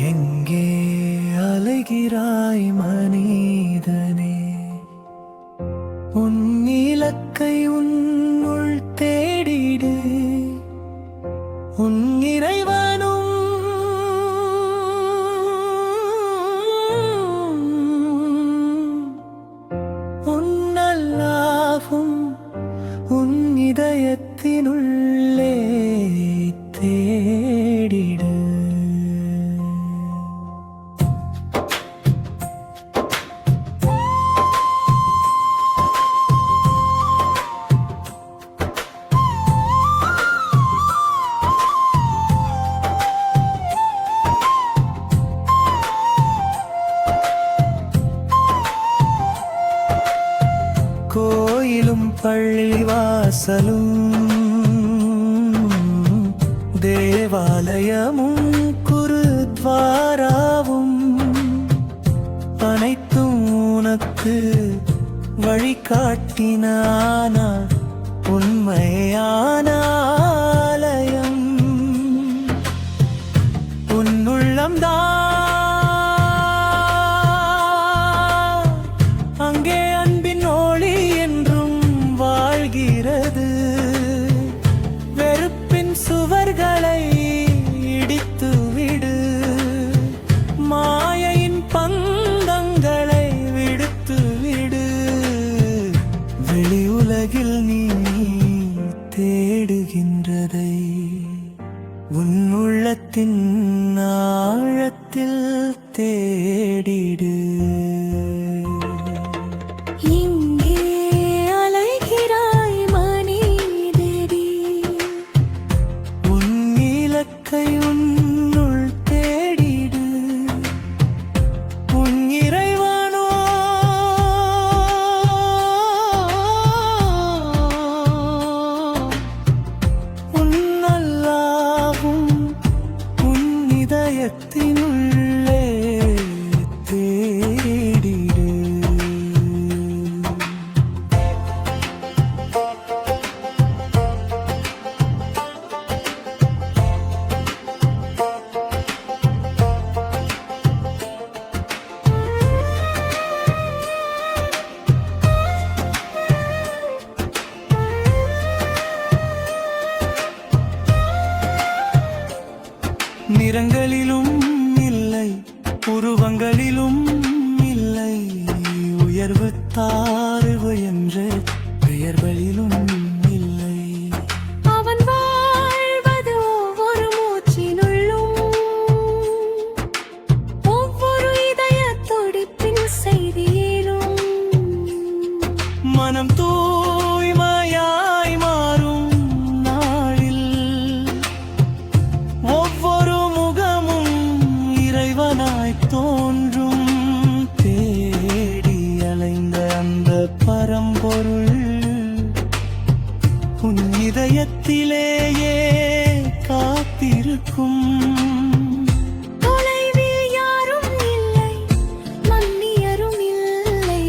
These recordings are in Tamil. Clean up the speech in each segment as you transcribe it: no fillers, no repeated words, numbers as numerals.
எங்கே அலைகிறாய் மனிதனே, உன் இலக்கை உன்னுள் தேடிடு. உன் இறைவனும் உன் அல்லாஹ்வும் உன் இதயத்தினுள்ளே தேடிடு. கோயிலும் பள்ளிவாசலும் தேவாலயமும் குருத்வாராவும் அனைத்தும் உனக்கு வழிகாட்டினான உண்மையான ஆலயம். உன் உள்ளம்தான் அங்கே அன்பின் ஒளி என்றும் வாழ்கிறது. வெறுப்பின் சுவர்களை இடித்துவிடு, மாயையின் பந்தங்களை விடுத்துவிடு. வெளி உலகில் நீ தேடுகின்றதை உன் உள்ளத்தின் ஆழத்தில் தேடிடு. உன்னுள் தேடிடு. உன் இறைவனோ உன் அல்லாஹ்வும் உன் இதயத்தினுள்ளே தேடிடு. நிறங்களிலும் இல்லை, உருவங்களிலும் இல்லை, உயர்வு தாழ்வு என்ற பெயர்களிலும் இல்லை. அவன் வாழ்வது ஒவ்வொரு மூச்சினுள்ளும், ஒவ்வொரு இதய துடிப்பின் செய்தியிலும். மனம் தூய்மையாய் மாறும் நாளில் ஒவ்வொரு முகமும் இறைவனாய் தோன்றும். தேடி அலைந்த அந்த பரம்பொருள் உன் இதயத்திலேயே காத்திருக்கும். தொலைவில் யாரும் இல்லை, மன்னியரும் இல்லை,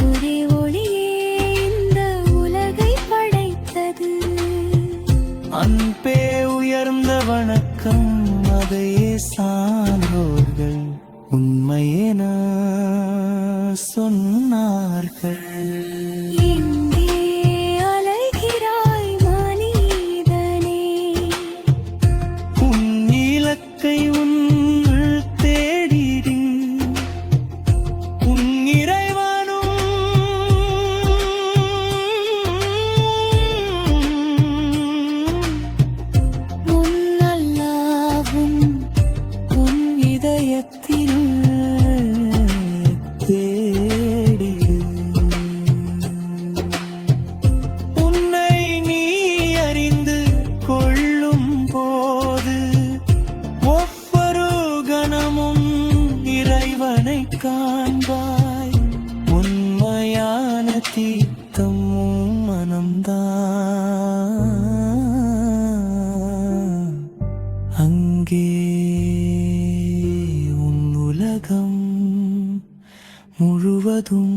ஒரே ஒளியே இந்த உலகை படைத்தது. அன்பே உயர்ந்த வணக்கம், அதையே சான்றோர்கள் உண்மையென சொன்னார்கள். எங்கே அலைகிறாய் மனிதனே, உன் இலக்கை உன்னுள் தேடிடு. உன் இறைவனும் உன் அல்லாஹ்வும் உன் இதயத்தில் தேடிடு. உன்னை நீ அறிந்து கொள்ளும் போது ஒவ்வொரு கணமும் இறைவனை காண்பாய். உண்மையான தீர்த்தம் மனம்தான். உலகம் முழுவதும்